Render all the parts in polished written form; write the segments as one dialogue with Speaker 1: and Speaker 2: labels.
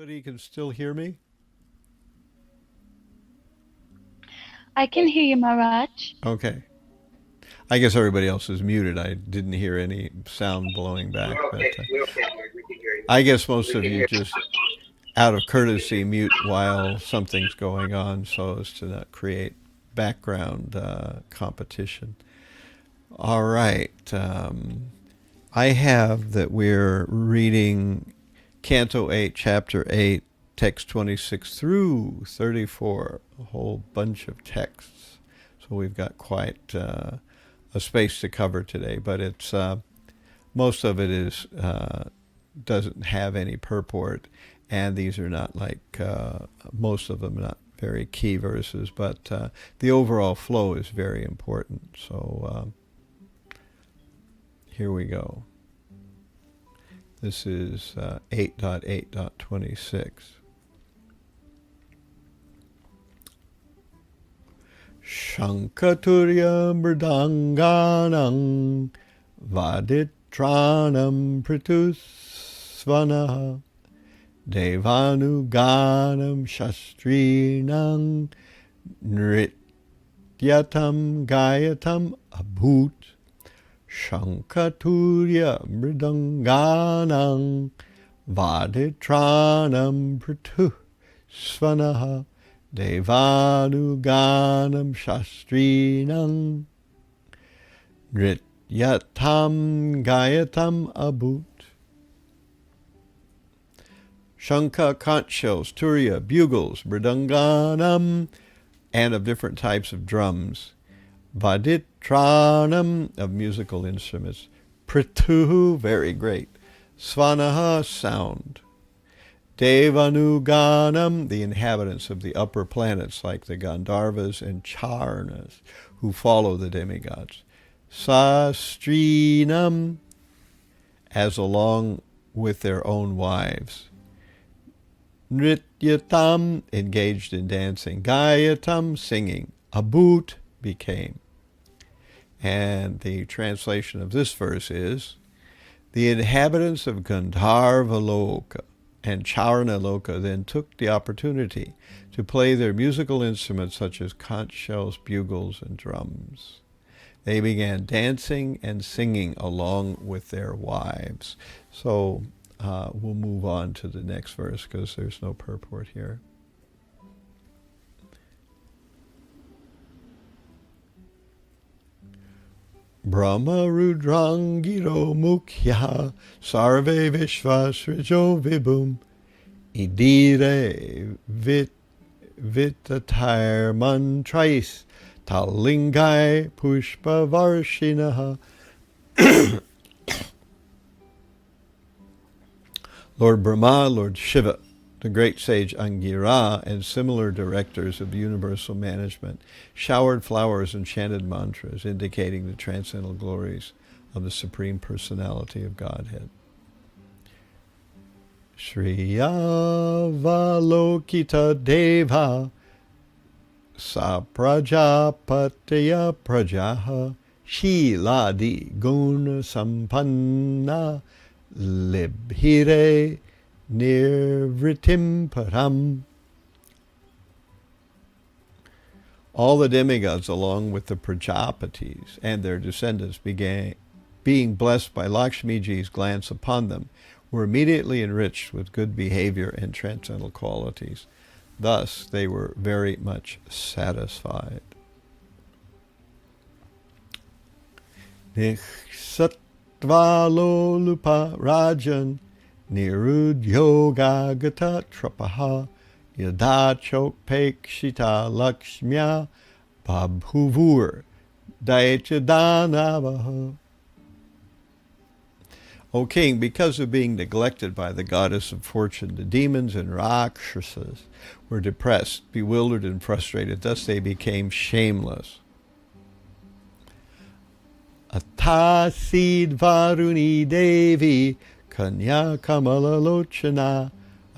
Speaker 1: Everybody can still hear me?
Speaker 2: I can hear you, Maharaj.
Speaker 1: Okay. I guess everybody else is muted. I didn't hear any sound blowing back,
Speaker 3: We're
Speaker 1: but
Speaker 3: okay. We're okay, Lord. We can hear you.
Speaker 1: I guess most
Speaker 3: We
Speaker 1: of
Speaker 3: can
Speaker 1: you
Speaker 3: hear
Speaker 1: just, out of courtesy, mute while something's going on so as to not create background competition. All right. I have that we're reading Canto 8, Chapter 8, text 26 through 34, a whole bunch of texts. So we've got quite a space to cover today, but it's most of it is doesn't have any purport, and these are not like most of them not very key verses, but the overall flow is very important. So here we go. This is 8.8.26. Shankaturya mridanganam vaditranam pritusvanaha devanuganam shastrinam nrityatam gayatam abhut Shankaturya mridanganam vaditranam pritusvanaha devanuganam shastrinam nrityatam gayatam abhut. Shankha, conch shells, turiya, bugles, mridanganam, and of different types of drums. Vaditranam, of musical instruments. Prituhu, very great. Svanaha, sound. Devanuganam, the inhabitants of the upper planets like the Gandharvas and Charnas, who follow the demigods. Sastrinam, as along with their own wives. Nrityatam, engaged in dancing. Gayatam, singing. Abhut, became. And the translation of this verse is, the inhabitants of Gandharvaloka and Charnaloka then took the opportunity to play their musical instruments such as conch shells, bugles, and drums. They began dancing and singing along with their wives. So we'll move on to the next verse because there's no purport here. Brahma Rudrangiro Mukhya Sarve Vishvasrijo Vibhum Idire Vitatir Mantrais Talingai Pushpa Varshinaha. Lord Brahma, Lord Shiva, the great sage Angira, and similar directors of universal management showered flowers and chanted mantras indicating the transcendental glories of the Supreme Personality of Godhead. Shriyavalokita Deva Saprajapatya Prajaha Shiladi Guna Sampanna Libhire Nirvritim Param. All the demigods, along with the Prajapatis and their descendants, being blessed by Lakshmiji's glance upon them, were immediately enriched with good behavior and transcendental qualities. Thus, they were very much satisfied. Nikshatvalo Rajan Nirudyoga Gata Trapaha Yadachokpekshita Lakshmya Babhuvur Daichadanavaha. O king, because of being neglected by the goddess of fortune, the demons and Rakshasas were depressed, bewildered, and frustrated. Thus they became shameless. Atasid Varuni Devi Kanya Kamala Lochana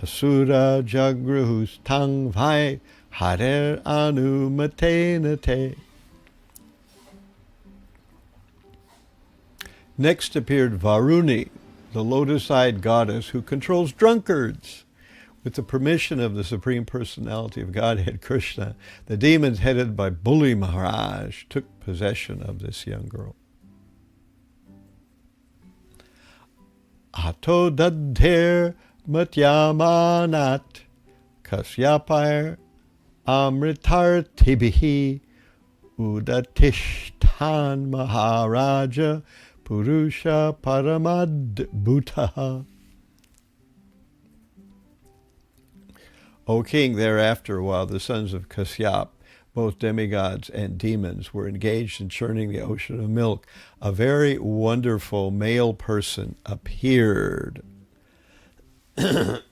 Speaker 1: Asura Jagruhus Tang Vai Harer Anu Matenate. Next appeared Varuni, the lotus-eyed goddess who controls drunkards, With the permission of the Supreme Personality of Godhead, Krishna, the demons headed by Buli Maharaj took possession of this young girl. Ato dadher matyamanat kasyapar amritartibihi udatishtan maharaja purusha paramadbhutaha. O king, thereafter, while the sons of Kasyap, both demigods and demons, were engaged in churning the ocean of milk, a very wonderful male person appeared. Dirga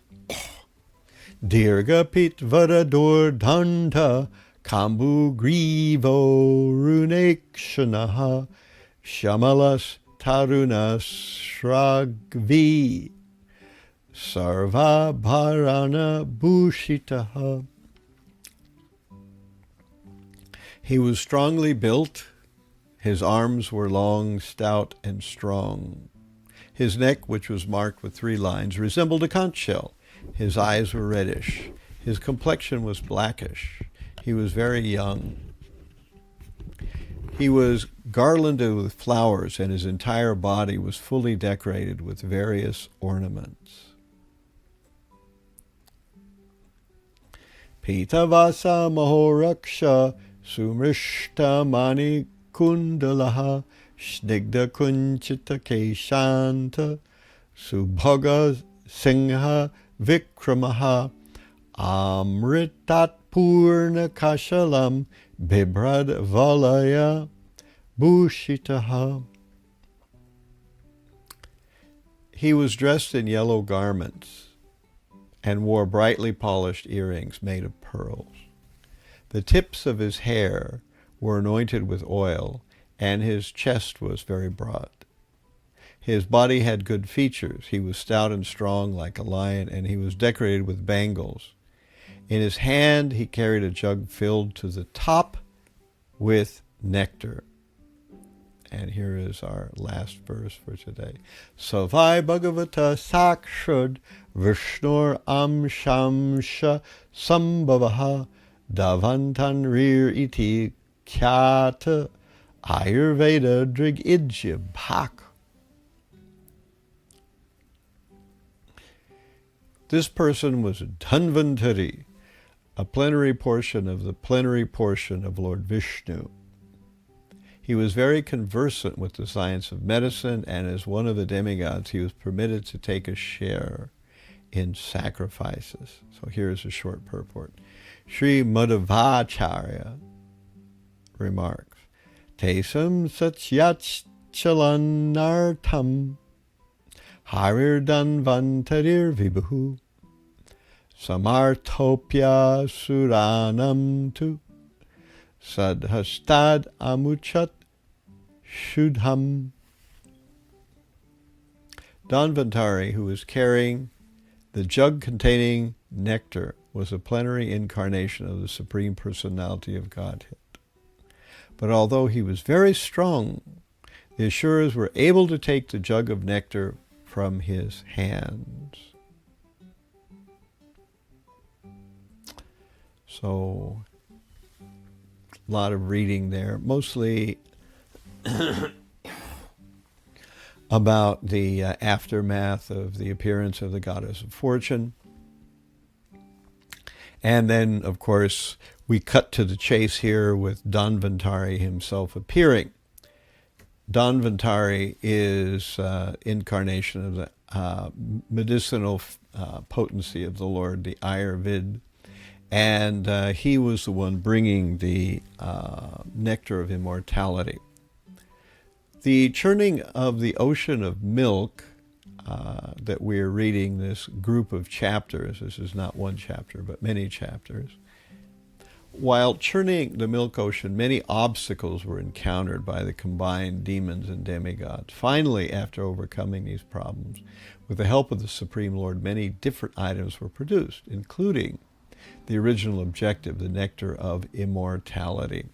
Speaker 1: Pitvaradur Danta Kambu Grivo Runekshanaha Shamalas Tarunas Shragvi Sarva Bharana Bhushitaha. He was strongly built. His arms were long, stout, and strong. His neck, which was marked with 3 lines, resembled a conch shell. His eyes were reddish. His complexion was blackish. He was very young. He was garlanded with flowers, and his entire body was fully decorated with various ornaments. Pitavasa Mahoraksha Sumrishta Mani Kundalaha Snigdha Kunchita Keshanta Subhaga Singha Vikramaha Amritat Purna Kashalam Bibrad Valaya Bhushitaha. He was dressed in yellow garments and wore brightly polished earrings made of pearls. The tips of his hair were anointed with oil, and his chest was very broad. His body had good features. He was stout and strong like a lion, and he was decorated with bangles. In his hand he carried a jug filled to the top with nectar. And here is our last verse for today. Savai Bhagavata Sakshad Vishnur Amshamsha Sambhavaha Davantan Rir Iti Khyata Ayurveda Drig Idya Bhak. This person was Dhanvantari, a plenary portion of the plenary portion of Lord Vishnu. He was very conversant with the science of medicine, and as one of the demigods, he was permitted to take a share in sacrifices. So here's a short purport. Sri Madhavacharya remarks, Tesam satyachchalanartham harirdanvantarir vibhu samarthopya suranam tu sadhastad amuchat shudham. Dhanvantari, who was carrying the jug containing nectar, was a plenary incarnation of the Supreme Personality of Godhead. But although he was very strong, the Asuras were able to take the jug of nectar from his hands. So, a lot of reading there, mostly about the aftermath of the appearance of the goddess of fortune. And then, of course, we cut to the chase here with Dhanvantari himself appearing. Dhanvantari is incarnation of the medicinal potency of the Lord, the Ayurveda. And he was the one bringing the nectar of immortality. The churning of the ocean of milk that we're reading, this group of chapters, this is not one chapter, but many chapters. While churning the milk ocean, many obstacles were encountered by the combined demons and demigods. Finally, after overcoming these problems, with the help of the Supreme Lord, many different items were produced, including the original objective, the nectar of immortality.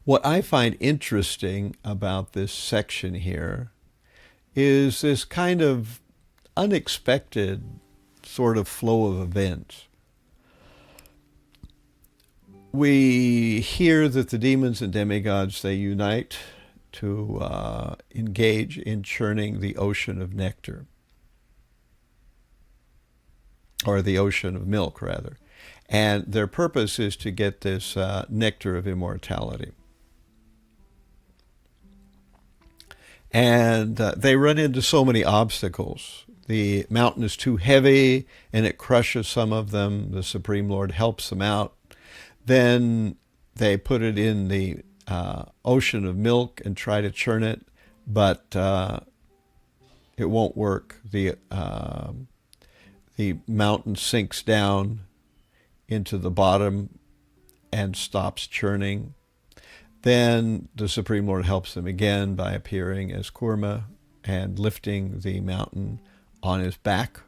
Speaker 1: What I find interesting about this section here is this kind of unexpected sort of flow of events. We hear that the demons and demigods, they unite to engage in churning the ocean of nectar, or the ocean of milk, rather. And their purpose is to get this nectar of immortality. And they run into so many obstacles. The mountain is too heavy, and it crushes some of them. The Supreme Lord helps them out. Then they put it in the ocean of milk and try to churn it, but it won't work. The mountain sinks down into the bottom and stops churning. Then the Supreme Lord helps them again by appearing as Kurma and lifting the mountain on his back.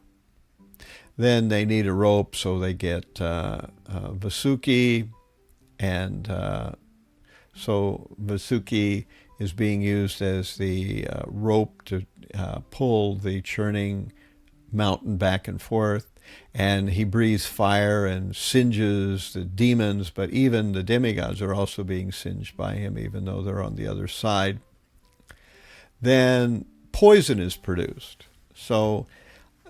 Speaker 1: Then they need a rope, so they get Vasuki, and so Vasuki is being used as the rope to pull the churning mountain back and forth. And he breathes fire and singes the demons, but even the demigods are also being singed by him, even though they're on the other side. Then poison is produced. So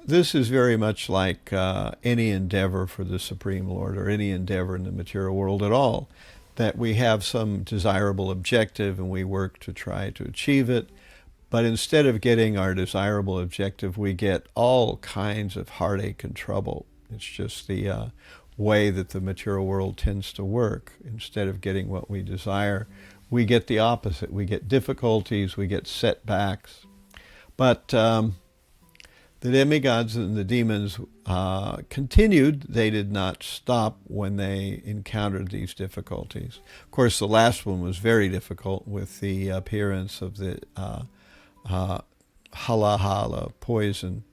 Speaker 1: this is very much like any endeavor for the Supreme Lord, or any endeavor in the material world at all, that we have some desirable objective and we work to try to achieve it. But instead of getting our desirable objective, we get all kinds of heartache and trouble. It's just the way that the material world tends to work. Instead of getting what we desire, we get the opposite. We get difficulties, we get setbacks. But the demigods and the demons continued. They did not stop when they encountered these difficulties. Of course, the last one was very difficult with the appearance of the halahala, poison.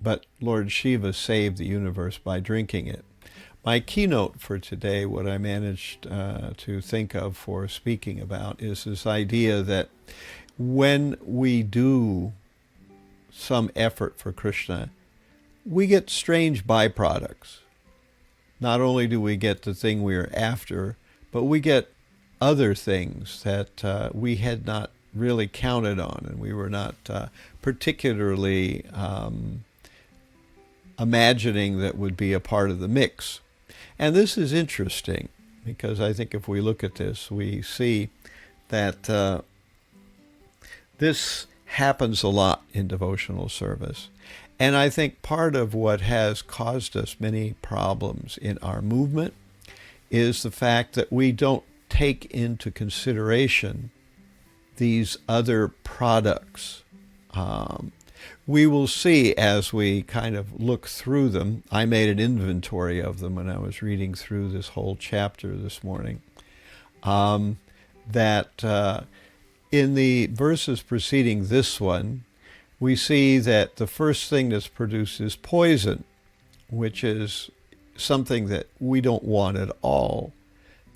Speaker 1: But Lord Shiva saved the universe by drinking it. My keynote for today, what I managed to think of for speaking about, is this idea that when we do some effort for Krishna, we get strange byproducts. Not only do we get the thing we are after, but we get other things that we had not really counted on, and we were not particularly imagining that would be a part of the mix. And this is interesting, because I think if we look at this, we see that this happens a lot in devotional service. And I think part of what has caused us many problems in our movement is the fact that we don't take into consideration these other products. We will see as we kind of look through them. I made an inventory of them when I was reading through this whole chapter this morning, that in the verses preceding this one, we see that the first thing that's produced is poison, which is something that we don't want at all.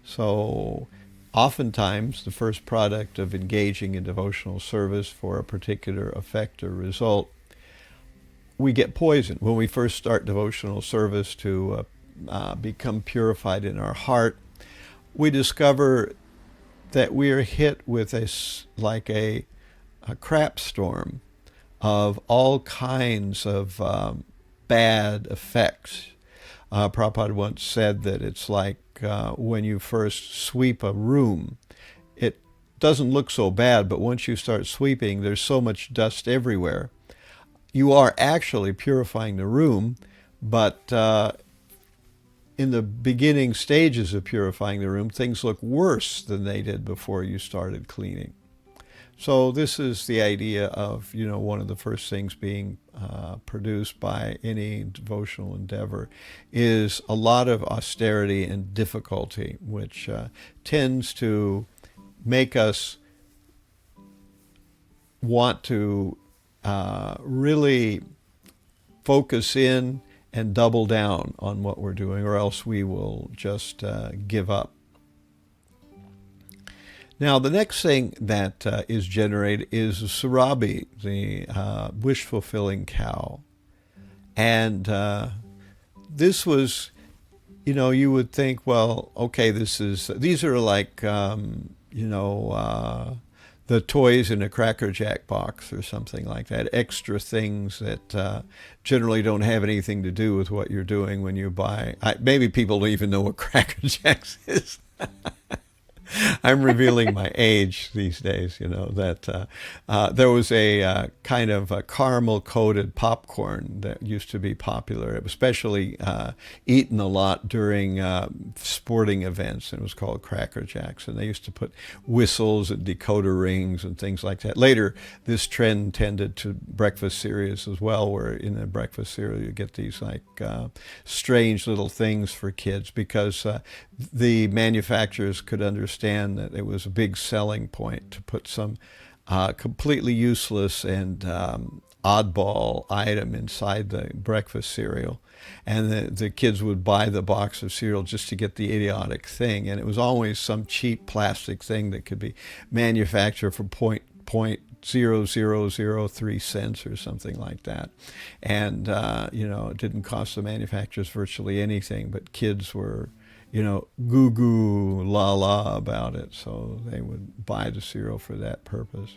Speaker 1: So oftentimes, the first product of engaging in devotional service for a particular effect or result, we get poison. When we first start devotional service to become purified in our heart, we discover that we are hit with a crap storm of all kinds of bad effects. Prabhupada once said that it's like when you first sweep a room. It doesn't look so bad, but once you start sweeping, there's so much dust everywhere. You are actually purifying the room, but in the beginning stages of purifying the room, things look worse than they did before you started cleaning. So this is the idea of, one of the first things being produced by any devotional endeavor is a lot of austerity and difficulty, which tends to make us want to really focus in and double down on what we're doing, or else we will just give up. Now, the next thing that is generated is Surabi, the wish-fulfilling cow. And this was, you would think, well, okay, these are like, the toys in a Cracker Jack box or something like that, extra things that generally don't have anything to do with what you're doing when you buy. Maybe people don't even know what Cracker Jacks is. I'm revealing my age these days, that there was a kind of a caramel-coated popcorn that used to be popular. It was especially eaten a lot during sporting events, and it was called Cracker Jacks. And they used to put whistles and decoder rings and things like that. Later, this trend tended to breakfast cereals as well, where in a breakfast cereal you get these like strange little things for kids because the manufacturers could understand that it was a big selling point to put some completely useless and oddball item inside the breakfast cereal. And the kids would buy the box of cereal just to get the idiotic thing. And it was always some cheap plastic thing that could be manufactured for point 0.0003 cents or something like that. And, it didn't cost the manufacturers virtually anything, but kids were goo goo la la about it. So they would buy the cereal for that purpose.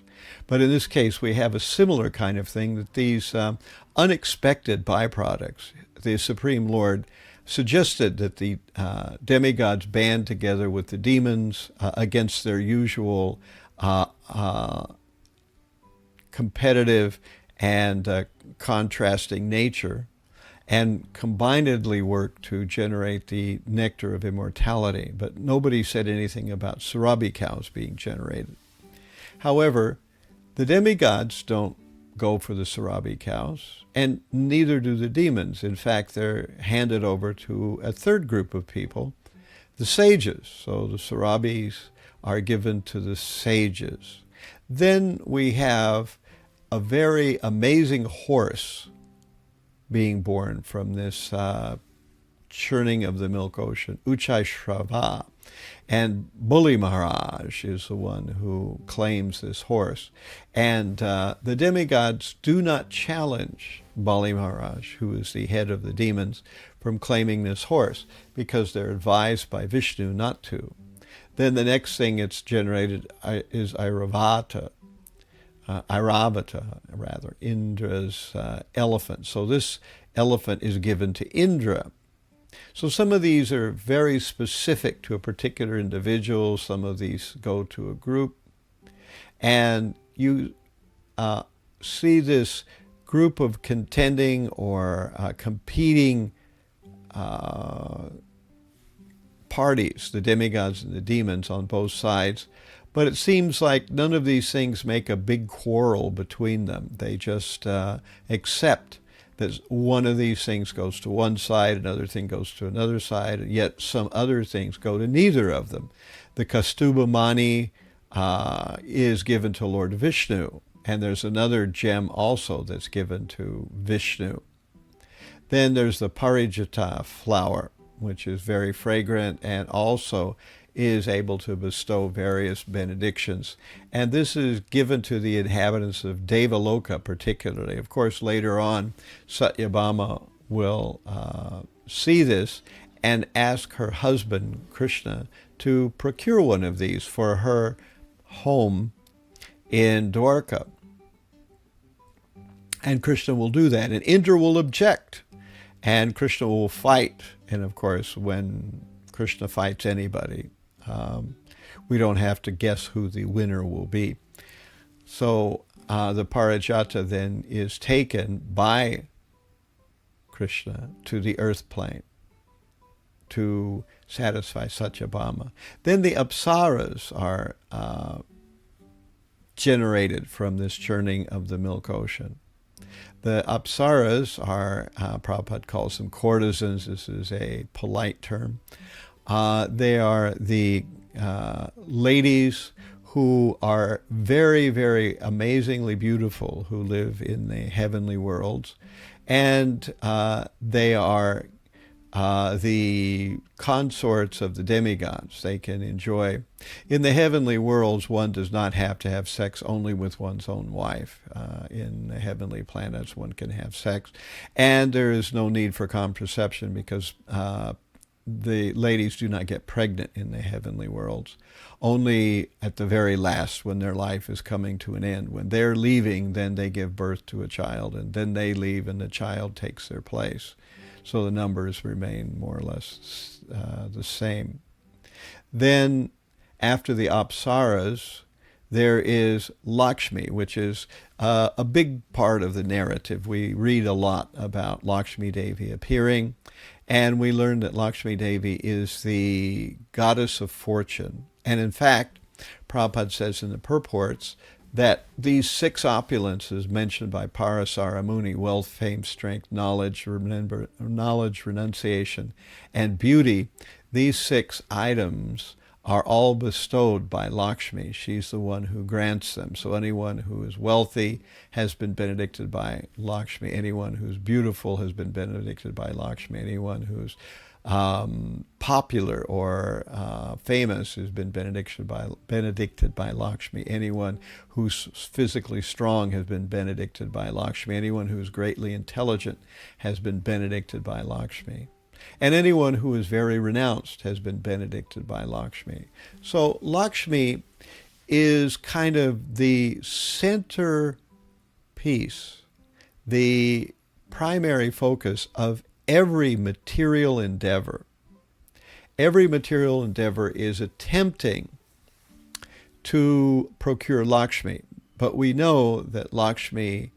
Speaker 1: But in this case, we have a similar kind of thing, that these unexpected byproducts, the Supreme Lord suggested that the demigods band together with the demons against their usual competitive and contrasting nature, and combinedly work to generate the nectar of immortality. But nobody said anything about sarabi cows being generated. However, the demigods don't go for the sarabi cows, and neither do the demons. In fact, they're handed over to a third group of people, the sages. So the sarabis are given to the sages. Then we have a very amazing horse being born from this churning of the milk ocean, Uchai Shrava. And Bali Maharaj is the one who claims this horse. And the demigods do not challenge Bali Maharaj, who is the head of the demons, from claiming this horse, because they're advised by Vishnu not to. Then the next thing it's generated is Airavata, Indra's elephant. So this elephant is given to Indra. So some of these are very specific to a particular individual. Some of these go to a group. And you see this group of contending or competing parties, the demigods and the demons on both sides. But it seems like none of these things make a big quarrel between them. They just accept that one of these things goes to one side, another thing goes to another side, and yet some other things go to neither of them. The Kaustubha Mani is given to Lord Vishnu, and there's another gem also that's given to Vishnu. Then there's the Parijata flower, which is very fragrant and also is able to bestow various benedictions. And this is given to the inhabitants of Devaloka particularly. Of course, later on, Satyabhama will see this and ask her husband, Krishna, to procure one of these for her home in Dwarka. And Krishna will do that. And Indra will object. And Krishna will fight. And of course, when Krishna fights anybody, we don't have to guess who the winner will be. So the Parijata then is taken by Krishna to the earth plane to satisfy Satyabhama. Then the Apsaras are generated from this churning of the milk ocean. The Apsaras are, Prabhupada calls them courtesans. This is a polite term. They are the ladies who are very, very amazingly beautiful, who live in the heavenly worlds. And they are the consorts of the demigods. They can enjoy. In the heavenly worlds, one does not have to have sex only with one's own wife. In the heavenly planets, one can have sex. And there is no need for contraception because the ladies do not get pregnant in the heavenly worlds. Only at the very last, when their life is coming to an end. When they're leaving, then they give birth to a child, and then they leave and the child takes their place. So the numbers remain more or less the same. Then, after the Apsaras, there is Lakshmi, which is a big part of the narrative. We read a lot about Lakshmi Devi appearing, and we learn that Lakshmi Devi is the goddess of fortune. And in fact, Prabhupada says in the purports that these 6 opulences mentioned by Parasara Muni, wealth, fame, strength, knowledge, renunciation, and beauty, these 6 items are all bestowed by Lakshmi. She's the one who grants them. So anyone who is wealthy has been benedicted by Lakshmi. Anyone who's beautiful has been benedicted by Lakshmi. Anyone who's popular or famous has been benedicted by Lakshmi. Anyone who's physically strong has been benedicted by Lakshmi. Anyone who's greatly intelligent has been benedicted by Lakshmi. And anyone who is very renounced has been benedicted by Lakshmi. So Lakshmi is kind of the center piece, the primary focus of every material endeavor. Every material endeavor is attempting to procure Lakshmi, but we know that Lakshmi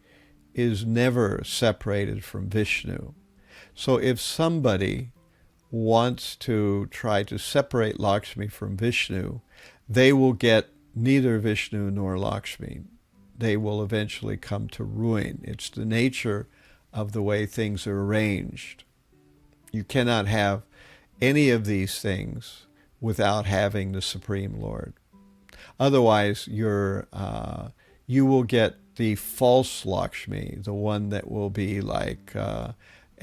Speaker 1: is never separated from Vishnu. So if somebody wants to try to separate Lakshmi from Vishnu, they will get neither Vishnu nor Lakshmi. They will eventually come to ruin. It's the nature of the way things are arranged. You cannot have any of these things without having the Supreme Lord. Otherwise, you will get the false Lakshmi, the one that will be like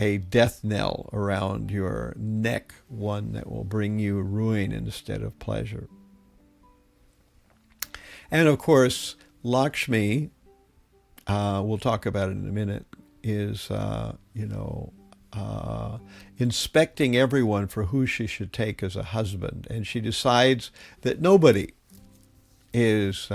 Speaker 1: a death knell around your neck, one that will bring you ruin instead of pleasure. And of course, Lakshmi, we'll talk about it in a minute, is, inspecting everyone for who she should take as a husband. And she decides that nobody is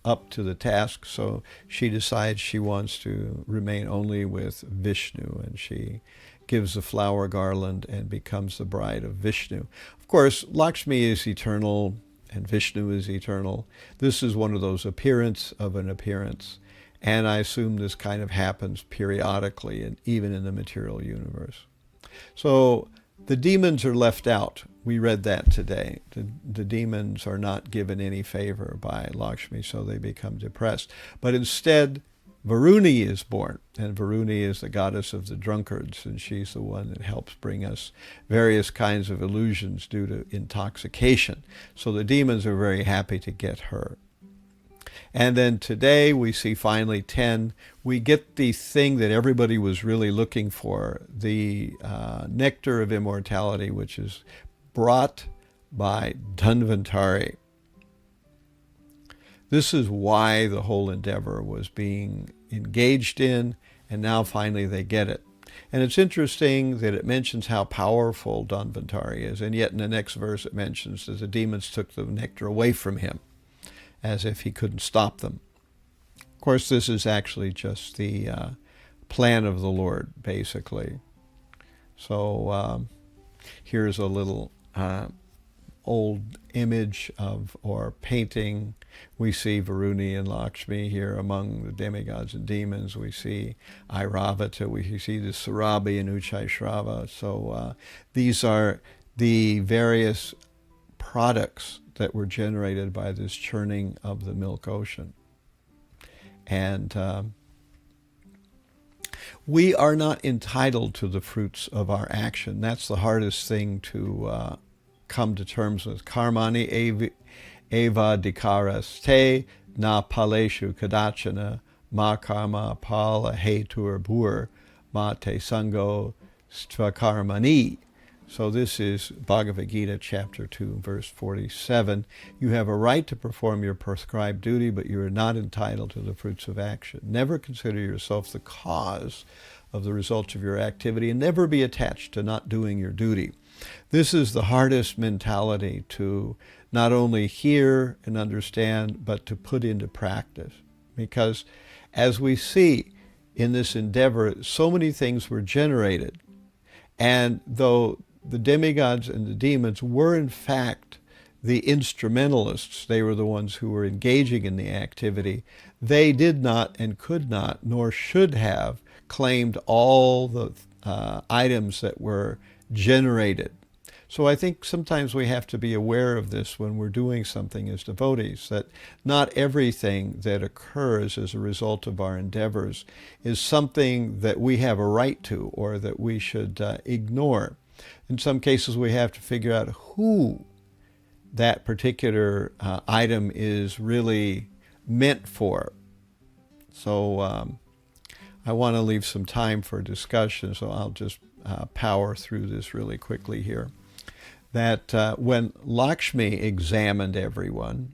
Speaker 1: up to the task, so she decides she wants to remain only with Vishnu, and she gives the flower garland and becomes the bride of Vishnu. Of course, Lakshmi is eternal and Vishnu is eternal. This is one of those appearance of an appearance, and I assume this kind of happens periodically, and even in the material universe. So the demons are left out. We read that today. The demons are not given any favor by Lakshmi, so they become depressed. But instead, Varuni is born, and Varuni is the goddess of the drunkards, and she's the one that helps bring us various kinds of illusions due to intoxication. So the demons are very happy to get her. And then today we see finally 10. We get the thing that everybody was really looking for, the nectar of immortality, which is brought by Dhanvantari. This is why the whole endeavor was being engaged in, and now finally they get it. And it's interesting that it mentions how powerful Dhanvantari is, and yet in the next verse it mentions that the demons took the nectar away from him, as if he couldn't stop them. Of course, this is actually just the plan of the Lord, basically. So here's a little old image of, or painting. We see Varuni and Lakshmi here among the demigods and demons. We see Airavata. We see the Surabi and Uchai-shrava. So these are the various products that were generated by this churning of the milk ocean. And we are not entitled to the fruits of our action. That's the hardest thing to come to terms with. Karmani eva dikaraste na paleshu kadachana ma karma pala hetur bhur ma te sango stvakarmani. So this is Bhagavad Gita chapter 2 verse 47. You have a right to perform your prescribed duty, but you are not entitled to the fruits of action. Never consider yourself the cause of the results of your activity, and never be attached to not doing your duty. This is the hardest mentality to not only hear and understand, but to put into practice. Because as we see in this endeavor, so many things were generated. And though the demigods and the demons were in fact the instrumentalists, they were the ones who were engaging in the activity, they did not and could not, nor should have, claimed all the items that were generated. So I think sometimes we have to be aware of this when we're doing something as devotees, that not everything that occurs as a result of our endeavors is something that we have a right to or that we should ignore. In some cases, we have to figure out who that particular item is really meant for. So I want to leave some time for discussion, so I'll just power through this really quickly here. That when Lakshmi examined everyone,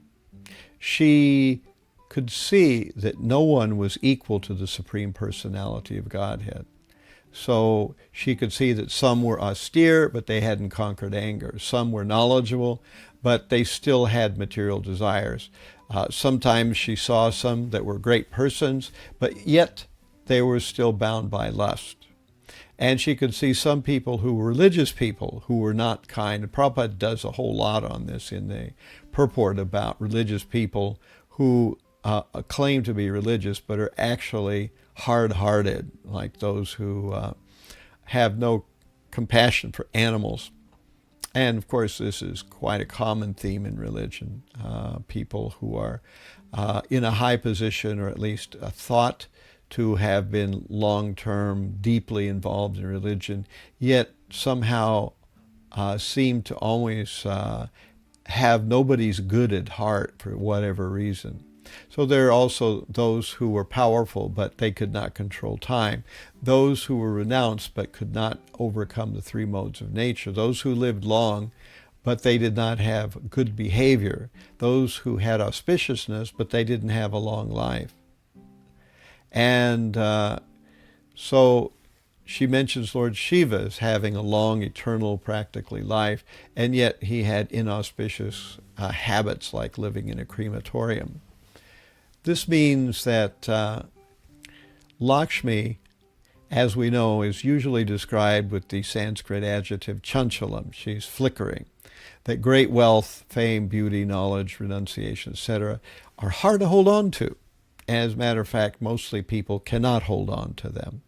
Speaker 1: she could see that no one was equal to the Supreme Personality of Godhead. So she could see that some were austere, but they hadn't conquered anger. Some were knowledgeable, but they still had material desires. Sometimes she saw some that were great persons, but yet they were still bound by lust. And she could see some people who were religious people who were not kind. And Prabhupada does a whole lot on this in the purport about religious people who claim to be religious but are actually hard-hearted, like those who have no compassion for animals. And of course, this is quite a common theme in religion. People who are in a high position, or at least thought to have been long-term, deeply involved in religion, yet somehow seem to always have nobody's good at heart for whatever reason. So there are also those who were powerful, but they could not control time. Those who were renounced, but could not overcome the three modes of nature. Those who lived long, but they did not have good behavior. Those who had auspiciousness, but they didn't have a long life. And so she mentions Lord Shiva as having a long, eternal, practically life, and yet he had inauspicious habits like living in a crematorium. This means that Lakshmi, as we know, is usually described with the Sanskrit adjective chanchalam. She's flickering. That great wealth, fame, beauty, knowledge, renunciation, etc. are hard to hold on to. As a matter of fact, mostly people cannot hold on to them.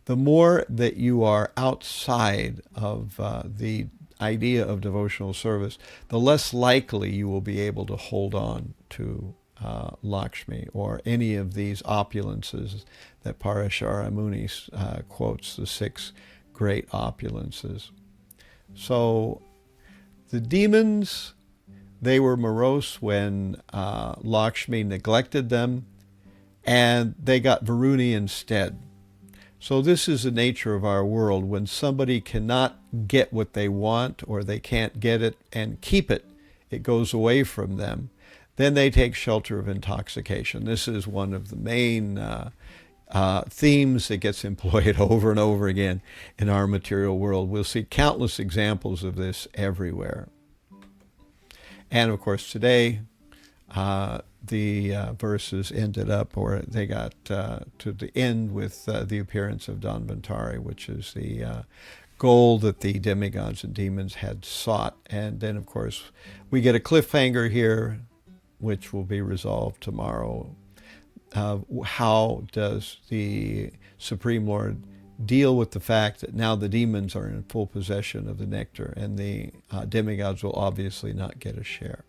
Speaker 1: The more that you are outside of the idea of devotional service, the less likely you will be able to hold on to Lakshmi or any of these opulences that Parashara Muni quotes, the 6 great opulences. So the demons, they were morose when Lakshmi neglected them, and they got Varuni instead. So this is the nature of our world. When somebody cannot get what they want, or they can't get it and keep it, it goes away from them, then they take shelter of intoxication. This is one of the main themes that gets employed over and over again in our material world. We'll see countless examples of this everywhere. And of course today, the verses ended up, or they got to the end with the appearance of Dhanvantari, which is the goal that the demigods and demons had sought. And then, of course, we get a cliffhanger here, which will be resolved tomorrow. How does the Supreme Lord deal with the fact that now the demons are in full possession of the nectar, and the demigods will obviously not get a share?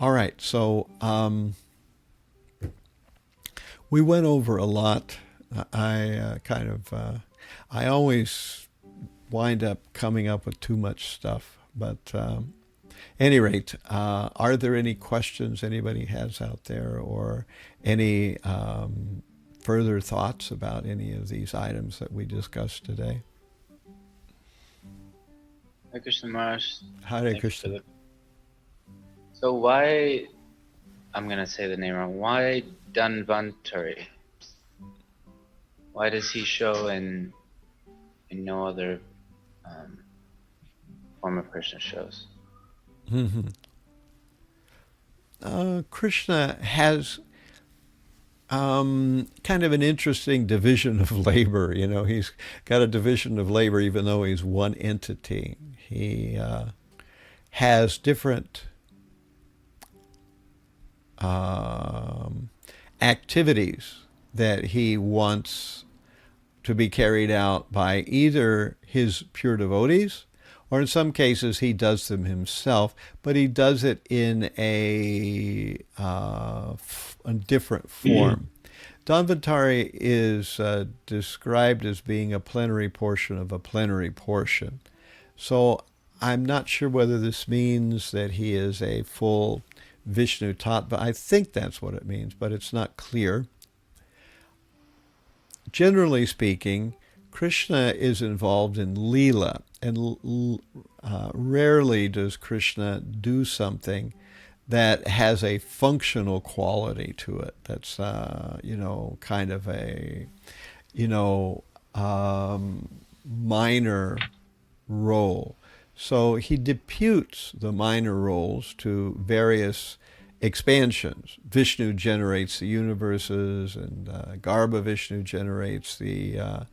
Speaker 1: All right, so we went over a lot. I always wind up coming up with too much stuff, but any rate, are there any questions anybody has out there, or any further thoughts about any of these items that we discussed today?
Speaker 4: Hare Krishna Maharaj.
Speaker 1: Hare
Speaker 4: Thank you
Speaker 1: Krishna.
Speaker 4: for the... So why, I'm going to say the name wrong, why Dhanvantari? Why does he show in no other form of Krishna shows?
Speaker 1: Mhm. Krishna has kind of an interesting division of labor. You know, he's got a division of labor even though he's one entity. He has different activities that he wants to be carried out by either his pure devotees, or in some cases he does them himself, but he does it in a different form. Dhanvantari is described as being a plenary portion of a plenary portion. So I'm not sure whether this means that he is a full Vishnu Tattva. I think that's what it means, but it's not clear. Generally speaking, Krishna is involved in Leela, and rarely does Krishna do something that has a functional quality to it. That's, kind of a, minor role. So he deputes the minor roles to various expansions. Vishnu generates the universes, and Garbha Vishnu generates the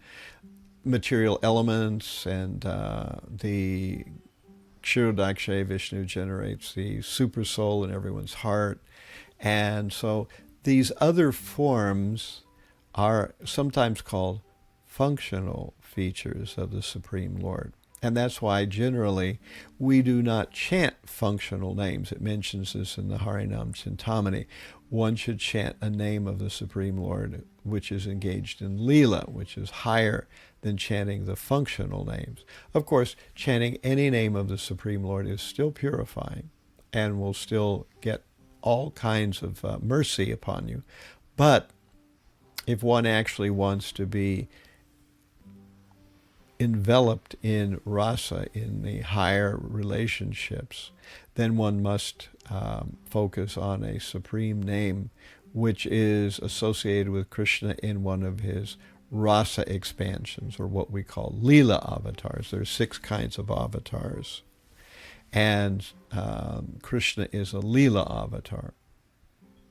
Speaker 1: material elements, and the Kshirodakshay Vishnu generates the super soul in everyone's heart. And so these other forms are sometimes called functional features of the Supreme Lord. And that's why generally we do not chant functional names. It mentions this in the Harinam Chintamani. One should chant a name of the Supreme Lord which is engaged in Leela, which is higher than chanting the functional names. Of course, chanting any name of the Supreme Lord is still purifying and will still get all kinds of mercy upon you. But if one actually wants to be enveloped in rasa, in the higher relationships, then one must focus on a supreme name which is associated with Krishna in one of his rasa expansions, or what we call Leela avatars. There are 6 kinds of avatars. And Krishna is a Leela avatar.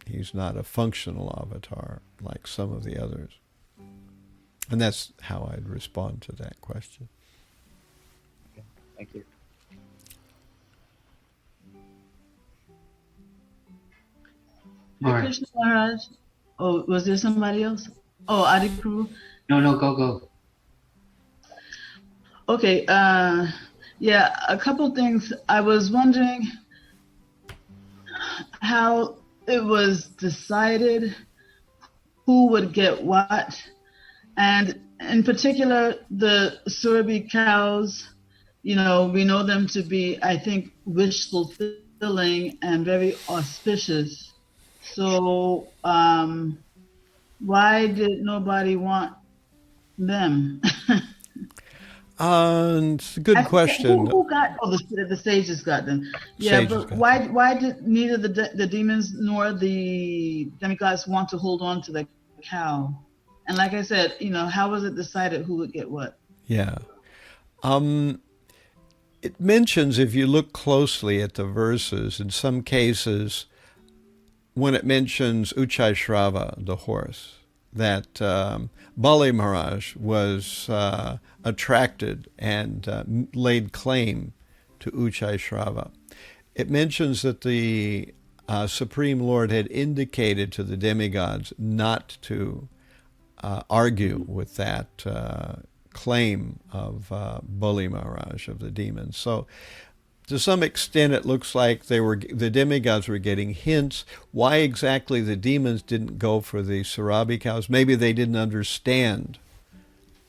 Speaker 1: He's not a functional avatar like some of the others. And that's how I'd respond to that question.
Speaker 4: Okay, thank you.
Speaker 5: Hare Krishna Maharaj. Oh, was there somebody else? Oh, Adi Prabhu.
Speaker 6: No, go.
Speaker 5: Okay, yeah, a couple things. I was wondering how it was decided who would get what, and in particular, the Surabhi cows, we know them to be, I think, wish fulfilling and very auspicious. So, why did nobody want them?
Speaker 1: It's a good question.
Speaker 5: Who got? Oh, the sages got them. Yeah,
Speaker 1: Sages
Speaker 5: but
Speaker 1: got
Speaker 5: why did neither the demons nor the demigods want to hold on to the cow? And like I said, how was it decided who would get what?
Speaker 1: Yeah. It mentions, if you look closely at the verses, in some cases, when it mentions Uchai Shrava, the horse, that Bali Maharaj was attracted and laid claim to Uchai Shrava. It mentions that the Supreme Lord had indicated to the demigods not to argue with that claim of Bali Maharaj, of the demons. So to some extent, it looks like the demigods were getting hints. Why exactly the demons didn't go for the Surabhi cows? Maybe they didn't understand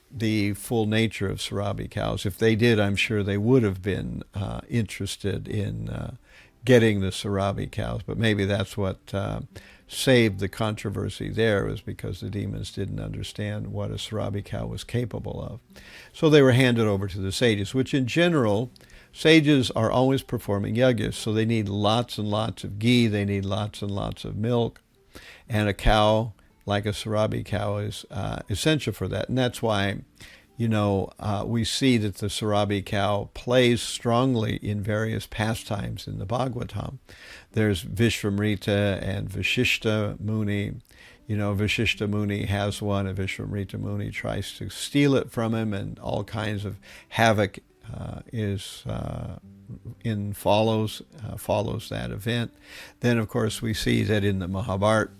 Speaker 1: the full nature of Surabhi cows. If they did, I'm sure they would have been interested in getting the Surabhi cows. But maybe that's what saved the controversy there, was because the demons didn't understand what a Surabhi cow was capable of. So they were handed over to the sages, which in general sages are always performing yajnas, so they need lots and lots of ghee, they need lots and lots of milk, and a cow like a Sarabi cow is essential for that. And that's why, we see that the Sarabi cow plays strongly in various pastimes in the Bhagavatam. There's Vishvamrita and Vashishta Muni. Vashishta Muni has one, and Vishvamrita Muni tries to steal it from him, and all kinds of havoc follows that event. Then, of course, we see that in the Mahabharata,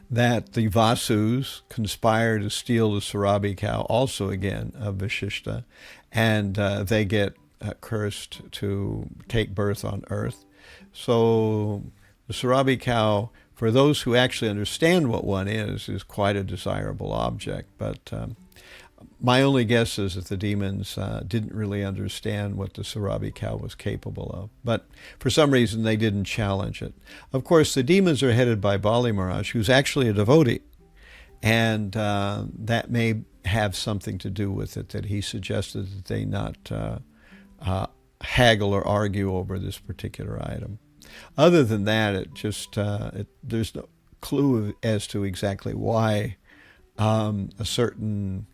Speaker 1: that the Vasus conspire to steal the Sarabi cow, also again of Vashishta, and they get cursed to take birth on earth. So the Sarabi cow, for those who actually understand what one is quite a desirable object. But my only guess is that the demons didn't really understand what the Sarabi cow was capable of. But for some reason, they didn't challenge it. Of course, the demons are headed by Bali Maharaj, who's actually a devotee. And that may have something to do with it, that he suggested that they not haggle or argue over this particular item. Other than that, there's no clue as to exactly why a certain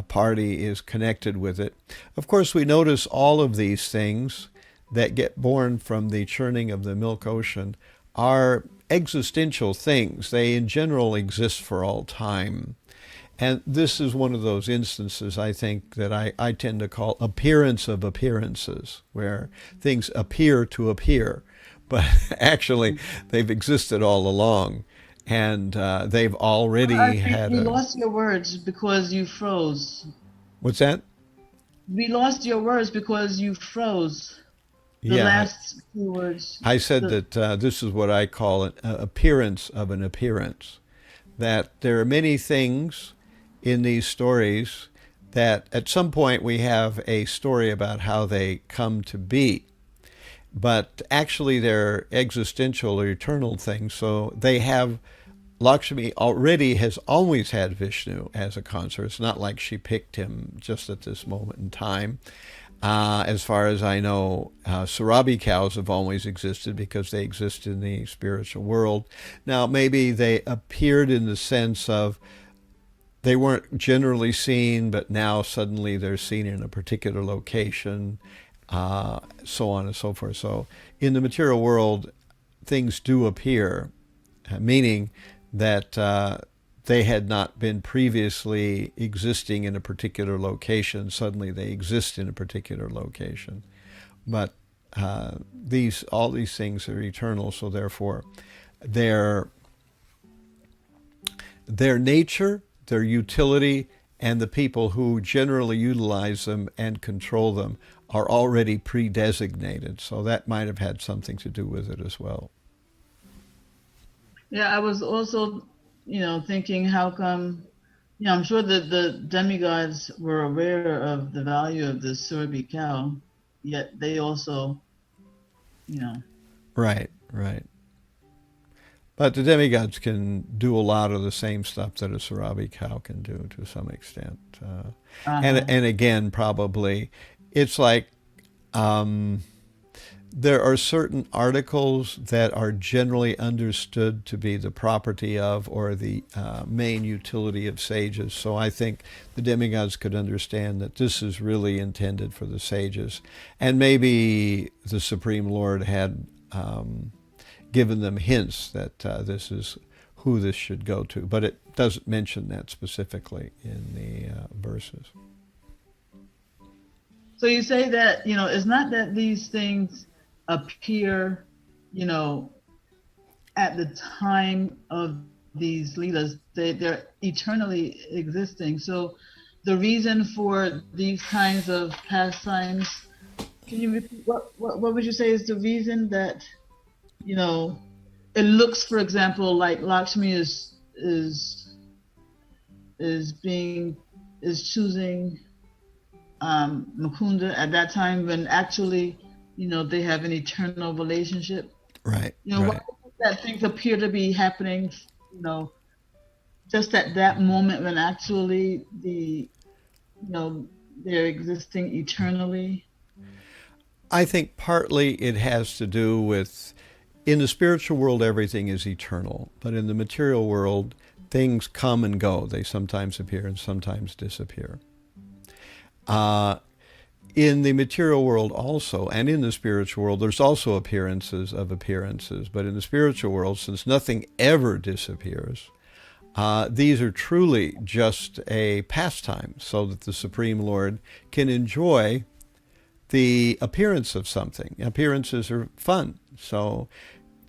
Speaker 1: party is connected with it. Of course, we notice all of these things that get born from the churning of the milk ocean are existential things. They in general exist for all time. And this is one of those instances, I think, that I tend to call appearance of appearances, where things appear to appear, but actually they've existed all along. And they've already had.
Speaker 5: We lost your words because you froze.
Speaker 1: What's that?
Speaker 5: We lost your words because you froze. The last few words.
Speaker 1: I said that this is what I call an appearance of an appearance. That there are many things in these stories that at some point we have a story about how they come to be. But actually they're existential or eternal things. So they have, Lakshmi already has always had Vishnu as a consort. It's not like she picked him just at this moment in time. As far as I know, Sarabi cows have always existed because they exist in the spiritual world. Now, maybe they appeared in the sense of they weren't generally seen, but now suddenly they're seen in a particular location, so on and so forth. So in the material world, things do appear, meaning that they had not been previously existing in a particular location. Suddenly they exist in a particular location. But all these things are eternal, so therefore their nature, their utility, and the people who generally utilize them and control them are already pre-designated. So that might have had something to do with it as well.
Speaker 5: Yeah, I was also, thinking how come, I'm sure that the demigods were aware of the value of the Surabi cow, yet they also,
Speaker 1: Right. But the demigods can do a lot of the same stuff that a Sarabi cow can do to some extent. And again, probably, it's like there are certain articles that are generally understood to be the property of or the main utility of sages. So I think the demigods could understand that this is really intended for the sages. And maybe the Supreme Lord had given them hints that this is who this should go to. But it doesn't mention that specifically in the verses.
Speaker 5: So you say that, it's not that these things appear, at the time of these leelas, they're eternally existing. So the reason for these kinds of pastimes, can you repeat, what would you say is the reason that, it looks, for example, like Lakshmi is choosing Mukunda at that time when actually, they have an eternal relationship.
Speaker 1: Right.
Speaker 5: Why that things appear to be happening, just at that moment when actually the they're existing eternally?
Speaker 1: I think partly it has to do with, in the spiritual world, everything is eternal, but in the material world, things come and go. They sometimes appear and sometimes disappear. In the material world also, and in the spiritual world, there's also appearances of appearances. But in the spiritual world, since nothing ever disappears, these are truly just a pastime so that the Supreme Lord can enjoy the appearance of something. Appearances are fun. So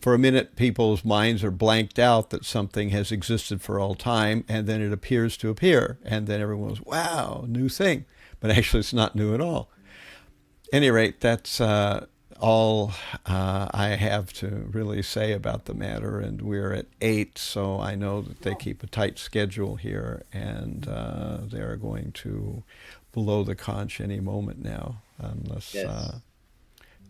Speaker 1: for a minute, people's minds are blanked out that something has existed for all time, and then it appears to appear. And then everyone goes, wow, new thing. But actually, it's not new at all. At any rate, that's all I have to really say about the matter. And we're at 8, so I know that they keep a tight schedule here, and they're going to blow the conch any moment now, unless
Speaker 4: Yes.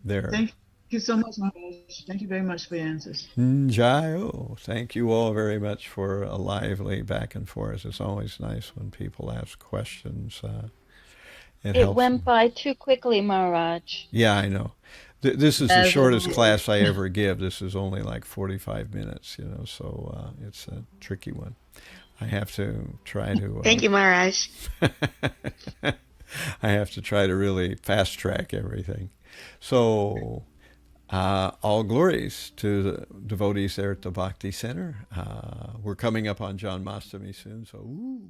Speaker 1: they're...
Speaker 5: Thank you so much, Maharaj. Thank you very much for your answers.
Speaker 1: Jayo. Thank you all very much for a lively back and forth. It's always nice when people ask questions. It
Speaker 2: It
Speaker 1: helps.
Speaker 2: went by too quickly, Maharaj.
Speaker 1: Yeah, I know. This is the
Speaker 5: As
Speaker 1: shortest
Speaker 5: always.
Speaker 1: class I ever give. This is only like 45 minutes, so it's a tricky one. I have to try to...
Speaker 6: Thank you, Maharaj.
Speaker 1: I have to try to really fast track everything. So, all glories to the devotees there at the Bhakti Center. We're coming up on John Mastami soon, so ooh.